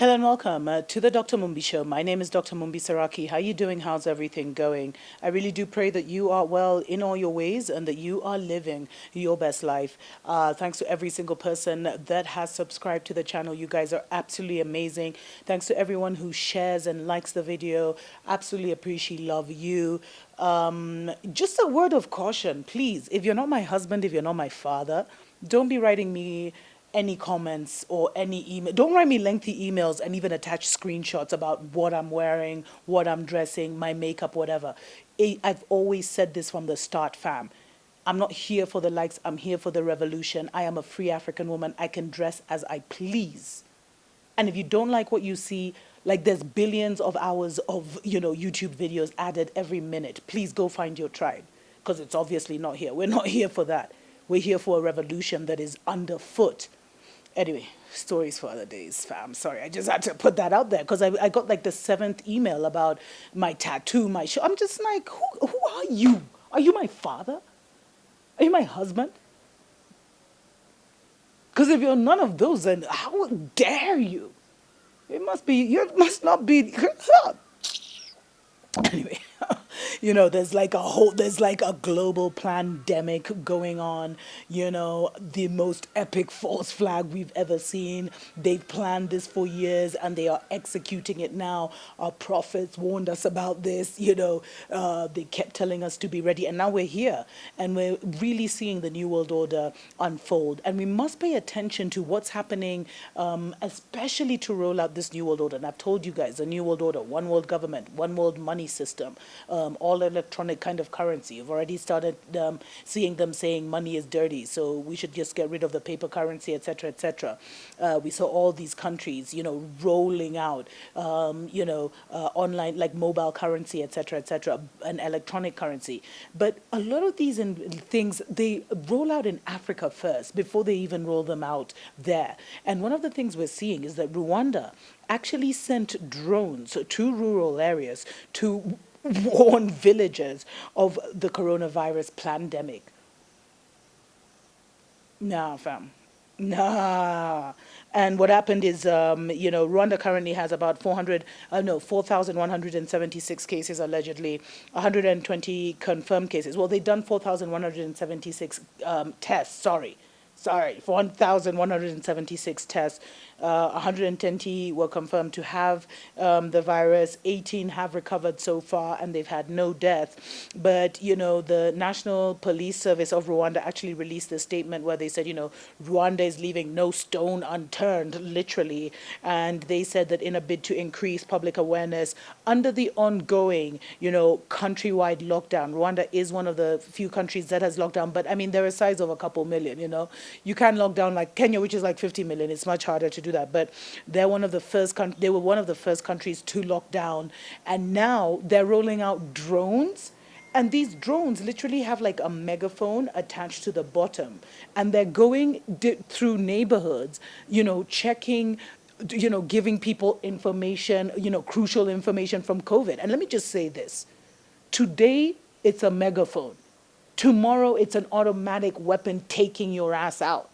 Hello and welcome to the Dr. Mumbi Show. My name is Dr. Mumbi Saraki. How you doing? How's everything going? I really do pray that you are well in all your ways and that you are living your best life. Thanks to every single person that has subscribed to the channel. You guys are absolutely amazing. Thanks to everyone who shares and likes the video. Absolutely appreciate, love you. Just a word of caution, please. If you're not my husband, if you're not my father, don't be writing me any comments or any email. Don't write me lengthy emails and even attach screenshots about what I'm wearing, what I'm dressing, my makeup, whatever. I've always said this from the start, fam. I'm not here for the likes. I'm here for the revolution. I am a free African woman. I can dress as I please. And if you don't like what you see, like there's billions of hours of, YouTube videos added every minute. Please go find your tribe because it's obviously not here. We're not here for that. We're here for a revolution that is underfoot. Anyway, stories for other days, fam. Sorry, I just had to put that out there because I got like the 7th email about my tattoo, my show. I'm just like, who are you? Are you my father? Are you my husband? Because if you're none of those, then how dare you? It must be, you must not be. Anyway, there's like a global pandemic going on, the most epic false flag we've ever seen. They've planned this for years and they are executing it now. Our prophets warned us about this, they kept telling us to be ready. And now we're here and we're really seeing the New World Order unfold. And we must pay attention to what's happening, especially to roll out this New World Order. And I've told you guys, the New World Order, one world government, one world money system, all electronic kind of currency. You've already started seeing them saying money is dirty, so we should just get rid of the paper currency, etc., etc. We saw all these countries, rolling out, online, like mobile currency, etc., etc., an electronic currency. But a lot of these things, they roll out in Africa first before they even roll them out there. And one of the things we're seeing is that Rwanda actually sent drones to rural areas to warn villagers of the coronavirus pandemic. Nah, fam. Nah. And what happened is, Rwanda currently has about 4,176 cases allegedly, 120 confirmed cases. Well, they've done 4,176 tests, sorry, 1,176 tests. 120 were confirmed to have the virus. 18 have recovered so far, and they've had no death. But, the National Police Service of Rwanda actually released a statement where they said, Rwanda is leaving no stone unturned, literally. And they said that in a bid to increase public awareness under the ongoing, countrywide lockdown, Rwanda is one of the few countries that has locked down. But, I mean, they're a size of a couple million, You can't lock down like Kenya, which is like 50 million. It's much harder to do that, but they were one of the first countries to lock down, and now they're rolling out drones, and these drones literally have like a megaphone attached to the bottom, and they're going through neighborhoods, checking, giving people information, crucial information from COVID. And let me just say this: today it's a megaphone, tomorrow it's an automatic weapon taking your ass out.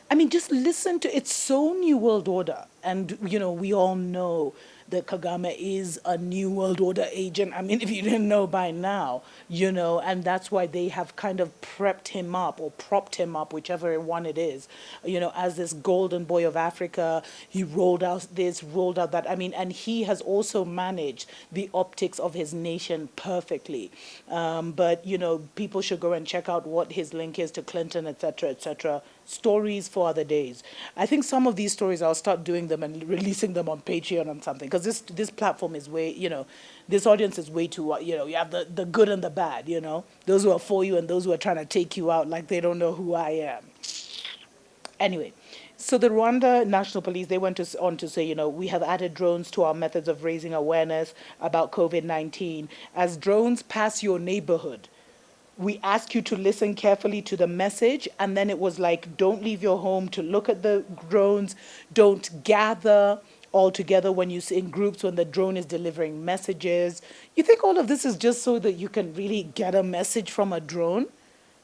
I mean, just listen to it's so New World Order. And, we all know that Kagame is a New World Order agent. I mean, if you didn't know by now, and that's why they have kind of prepped him up or propped him up, whichever one it is, as this golden boy of Africa. He rolled out this, rolled out that. I mean, and he has also managed the optics of his nation perfectly. But, people should go and check out what his link is to Clinton, etc., etc. Stories for other days. I think some of these stories I'll start doing them and releasing them on Patreon or something, because this platform is way, this audience is way too, you have the good and the bad, those who are for you and those who are trying to take you out like they don't know who I am. Anyway, so the Rwanda National Police, they went on to say, we have added drones to our methods of raising awareness about COVID-19. As drones pass your neighborhood, we ask you to listen carefully to the message. And then it was like, don't leave your home to look at the drones. Don't gather all together when you in groups when the drone is delivering messages. You think all of this is just so that you can really get a message from a drone?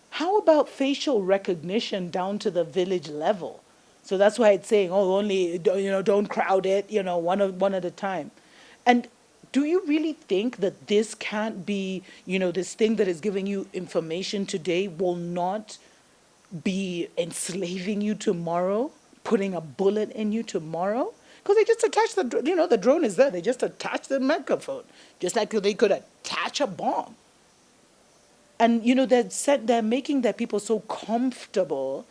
How about facial recognition down to the village level? So that's why it's saying, oh, only, don't crowd it, one at a time. And do you really think that this can't be, this thing that is giving you information today will not be enslaving you tomorrow, putting a bullet in you tomorrow? Because they just attach the drone is there. They just attach the microphone, just like they could attach a bomb. And they're making their people so comfortable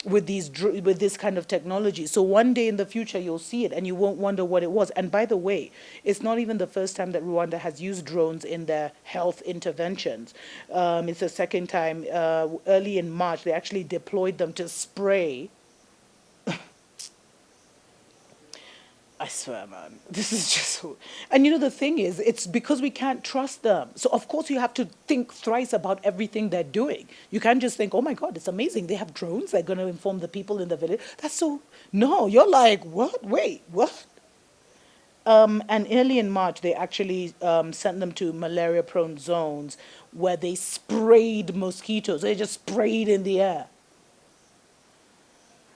with this kind of technology. So one day in the future you'll see it and you won't wonder what it was. And by the way, it's not even the first time that Rwanda has used drones in their health interventions. It's the second time. Early in March, they actually deployed them to spray. I swear, man, this is just... And the thing is, it's because we can't trust them. So, of course, you have to think thrice about everything they're doing. You can't just think, oh, my God, it's amazing. They have drones. They're going to inform the people in the village. That's so... No, you're like, what? Wait, what? And early in March, they actually sent them to malaria-prone zones where they sprayed mosquitoes. They just sprayed in the air.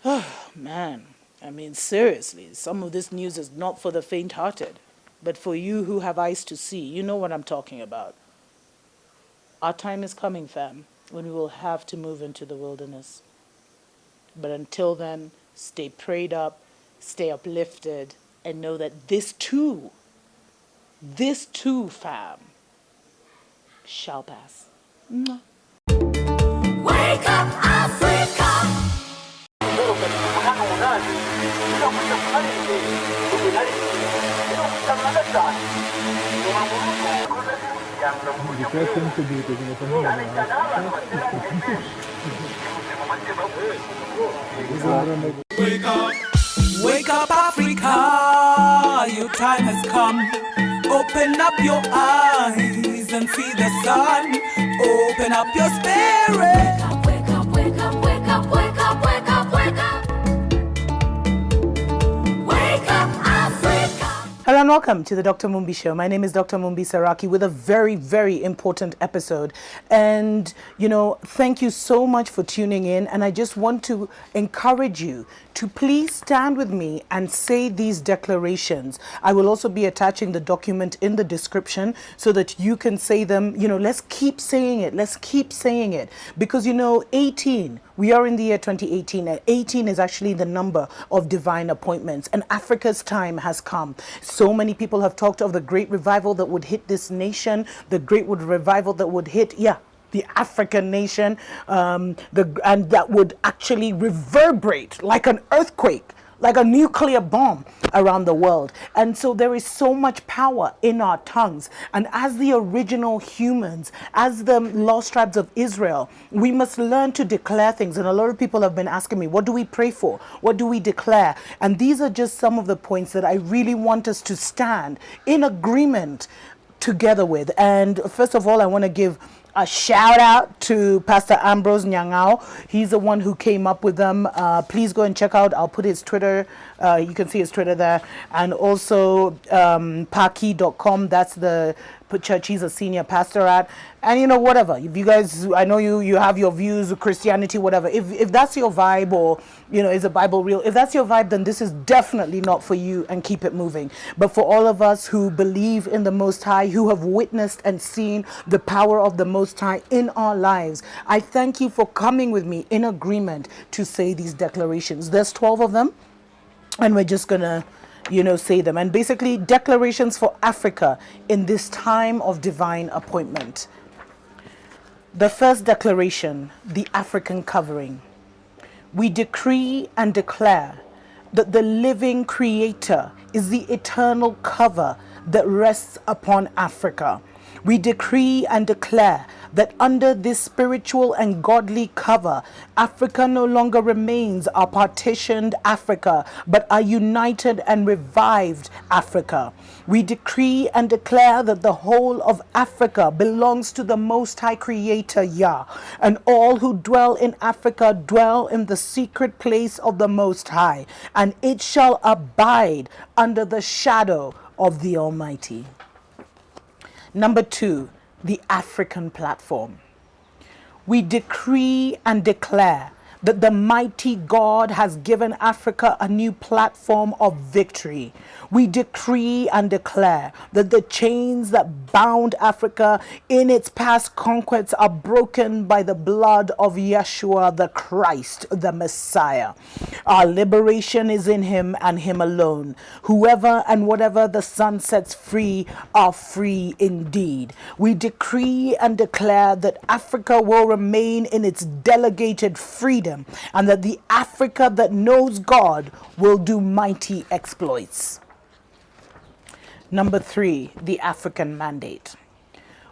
Oh, man. I mean, seriously, some of this news is not for the faint-hearted, but for you who have eyes to see. You know what I'm talking about. Our time is coming, fam, when we will have to move into the wilderness. But until then, stay prayed up, stay uplifted, and know that this too, fam, shall pass. Mwah. Wake up, Africa! Wake up, Africa, your time has come. Open up your eyes and see the sun. Open up your spirit. Wake up, wake up, wake up, wake up, wake up, wake up. Wake up, Africa. Hello and welcome to the Dr. Mumbi Show. My name is Dr. Mumbi Saraki with a very, very important episode. And, thank you so much for tuning in. And I just want to encourage you to please stand with me and say these declarations. I will also be attaching the document in the description so that you can say them. Let's keep saying it. Let's keep saying it. Because, 18, we are in the year 2018, and 18 is actually the number of divine appointments. And Africa's time has come. So many people have talked of the great revival that would hit this nation, the great revival that would hit, the African nation, and that would actually reverberate like an earthquake, like a nuclear bomb around the world. And so there is so much power in our tongues. And as the original humans, as the lost tribes of Israel, we must learn to declare things. And a lot of people have been asking me, what do we pray for? What do we declare? And these are just some of the points that I really want us to stand in agreement together with. And first of all, I want to give a shout out to Pastor Ambrose Nyangao. He's the one who came up with them. Please go and check out. I'll put his Twitter. You can see his Twitter there. And also paki.com. That's the church he's a senior pastor at. And whatever. If you guys, I know you have your views, Christianity, whatever. If that's your vibe, or is the Bible real? If that's your vibe, then this is definitely not for you, and keep it moving. But for all of us who believe in the Most High, who have witnessed and seen the power of the Most High in our lives, I thank you for coming with me in agreement to say these declarations. There's 12 of them, and we're just gonna say them. And basically, declarations for Africa in this time of divine appointment. The first declaration, the African covering. We decree and declare that the living Creator is the eternal cover that rests upon Africa. We decree and declare that under this spiritual and godly cover, Africa no longer remains a partitioned Africa, but a united and revived Africa. We decree and declare that the whole of Africa belongs to the Most High Creator, Yah, and all who dwell in Africa dwell in the secret place of the Most High, and it shall abide under the shadow of the Almighty. Number 2, the African platform. We decree and declare that the mighty God has given Africa a new platform of victory. We decree and declare that the chains that bound Africa in its past conquests are broken by the blood of Yeshua the Christ, the Messiah. Our liberation is in him and him alone. Whoever and whatever the Son sets free are free indeed. We decree and declare that Africa will remain in its delegated freedom, and that the Africa that knows God will do mighty exploits. Number 3, the African mandate.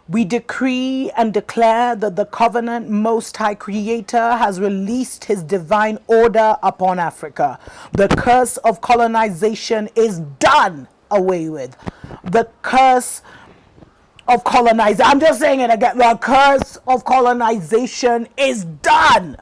We decree and declare that the covenant Most High Creator has released his divine order upon Africa. The curse of colonization is done away with. The curse of colonization, I'm just saying it again, the curse of colonization is done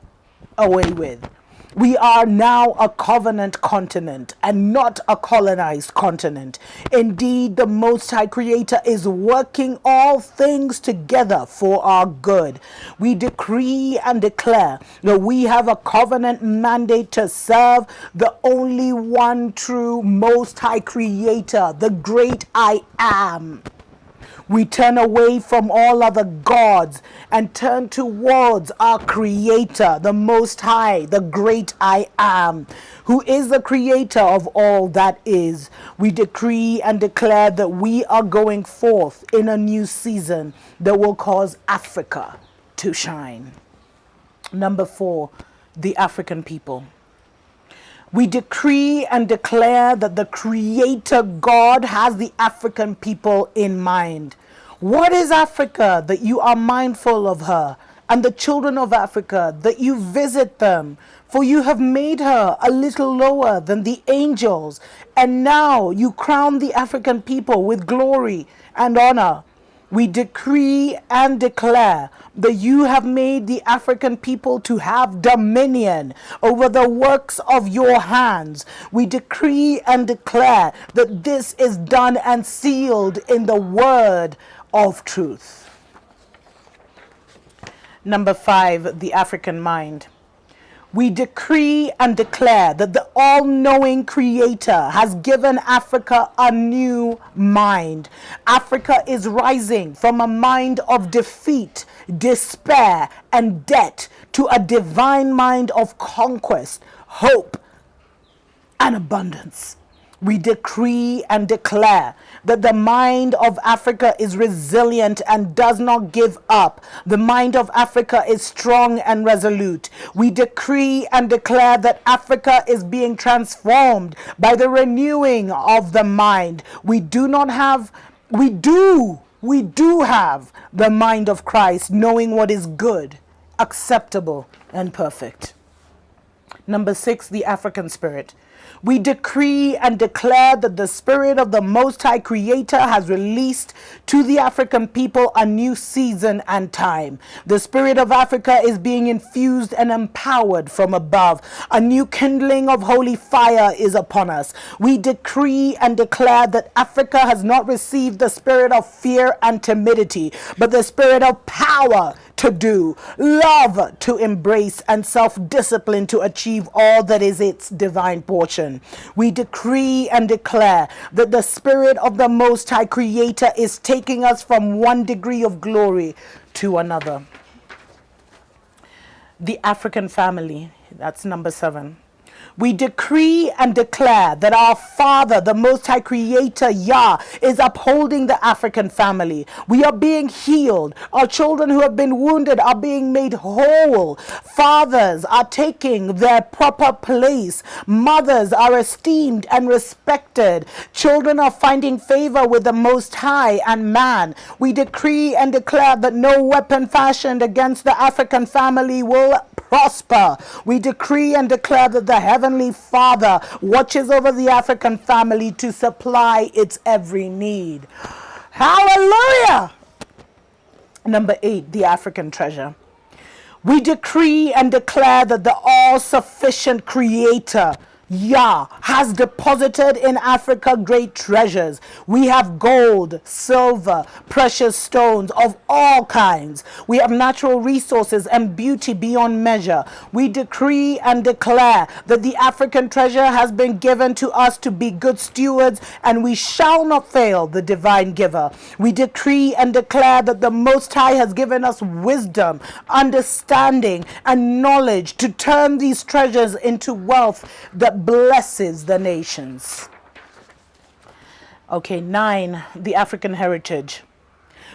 away with. We are now a covenant continent and not a colonized continent. Indeed, the Most High Creator is working all things together for our good. We decree and declare that we have a covenant mandate to serve the only one true Most High Creator, the great I Am. We turn away from all other gods and turn towards our Creator, the Most High, the great I Am, who is the Creator of all that is. We decree and declare that we are going forth in a new season that will cause Africa to shine. Number 4, the African people. We decree and declare that the Creator God has the African people in mind. What is Africa that you are mindful of her, and the children of Africa that you visit them? For you have made her a little lower than the angels, and now you crown the African people with glory and honor. We decree and declare that you have made the African people to have dominion over the works of your hands. We decree and declare that this is done and sealed in the word of truth. Number 5, the African mind. We decree and declare that the all-knowing Creator has given Africa a new mind. Africa is rising from a mind of defeat, despair, and debt to a divine mind of conquest, hope, and abundance. We decree and declare that the mind of Africa is resilient and does not give up. The mind of Africa is strong and resolute. We decree and declare that Africa is being transformed by the renewing of the mind. We do have the mind of Christ, knowing what is good, acceptable, and perfect. Number 6, the African spirit. We decree and declare that the Spirit of the Most High Creator has released to the African people a new season and time. The Spirit of Africa is being infused and empowered from above. A new kindling of holy fire is upon us. We decree and declare that Africa has not received the spirit of fear and timidity, but the spirit of power to do, love to embrace, and self-discipline to achieve all that is its divine portion. We decree and declare that the Spirit of the Most High Creator is taking us from one degree of glory to another. The African family, that's number 7. We decree and declare that our Father, the Most High Creator, Yah, is upholding the African family. We are being healed. Our children who have been wounded are being made whole. Fathers are taking their proper place. Mothers are esteemed and respected. Children are finding favor with the Most High and man. We decree and declare that no weapon fashioned against the African family will prosper. We decree and declare that the Heavenly Father watches over the African family to supply its every need. Hallelujah! Number 8, the African treasure. We decree and declare that the all-sufficient Creator, Yah has deposited in Africa great treasures. We have gold, silver, precious stones of all kinds. We have natural resources and beauty beyond measure. We decree and declare that the African treasure has been given to us to be good stewards, and we shall not fail the divine giver. We decree and declare that the Most High has given us wisdom, understanding, and knowledge to turn these treasures into wealth that blesses the nations. Okay, 9, the African heritage.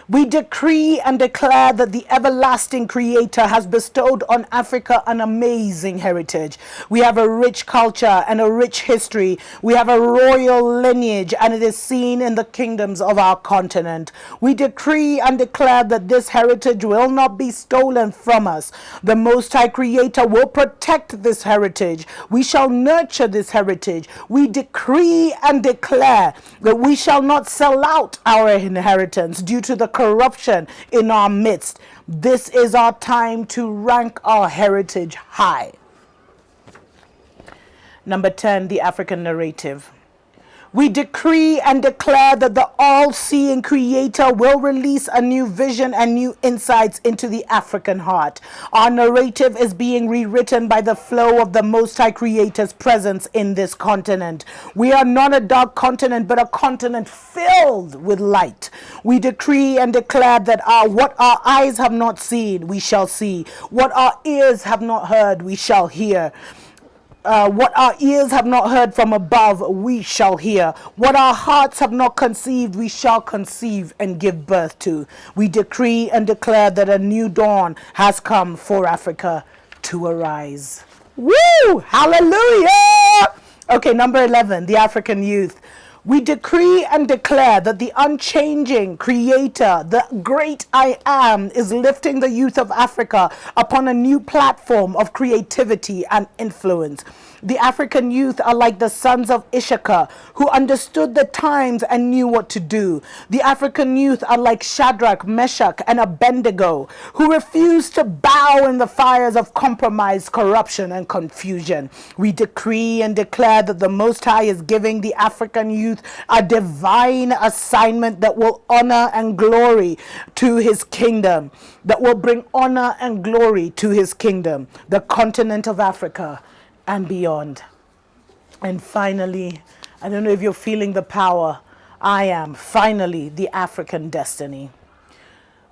We decree and declare that the everlasting Creator has bestowed on Africa an amazing heritage. We have a rich culture and a rich history. We have a royal lineage, and it is seen in the kingdoms of our continent. We decree and declare that this heritage will not be stolen from us. The Most High Creator will protect this heritage. We shall nurture this heritage. We decree and declare that we shall not sell out our inheritance due to the corruption in our midst. This is our time to rank our heritage high. Number 10, the African narrative. We decree and declare that the all-seeing Creator will release a new vision and new insights into the African heart. Our narrative is being rewritten by the flow of the Most High Creator's presence in this continent. We are not a dark continent, but a continent filled with light. We decree and declare that what our eyes have not seen, we shall see. What our ears have not heard, we shall hear. What our ears have not heard from above, we shall hear. What our hearts have not conceived, we shall conceive and give birth to. We decree and declare that a new dawn has come for Africa to arise. Woo! Hallelujah! Okay, number 11, the African youth. We decree and declare that the unchanging Creator, the great I Am, is lifting the youth of Africa upon a new platform of creativity and influence. The African youth are like the sons of Issachar, who understood the times and knew what to do. The African youth are like Shadrach, Meshach, and Abednego, who refused to bow in the fires of compromise, corruption, and confusion. We decree and declare that the Most High is giving the African youth a divine assignment that will honor and glory to His kingdom, that will bring honor and glory to His kingdom, the continent of Africa and beyond. And finally, I don't know if you're feeling the power. I am. Finally, the African destiny.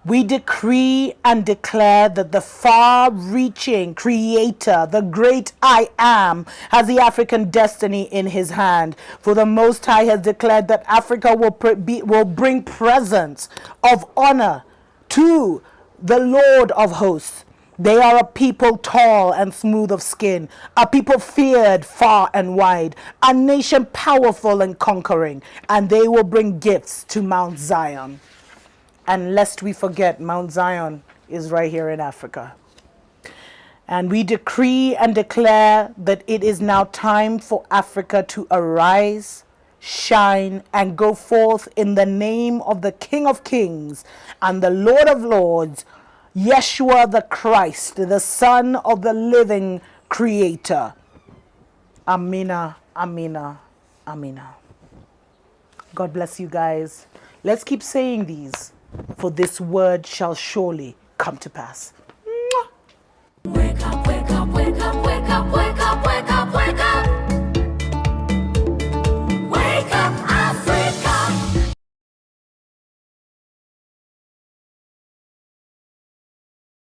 We decree and declare that the far-reaching Creator, the great I Am, has the African destiny in His hand. For the Most High has declared that Africa will bring presents of honor to the Lord of hosts. They are a people tall and smooth of skin, a people feared far and wide, a nation powerful and conquering, and they will bring gifts to Mount Zion. And lest we forget, Mount Zion is right here in Africa. And we decree and declare that it is now time for Africa to arise, shine, and go forth in the name of the King of Kings and the Lord of Lords, Yeshua the Christ, the Son of the living Creator. Amina, Amina, Amina. God bless you guys. Let's keep saying these, for this word shall surely come to pass.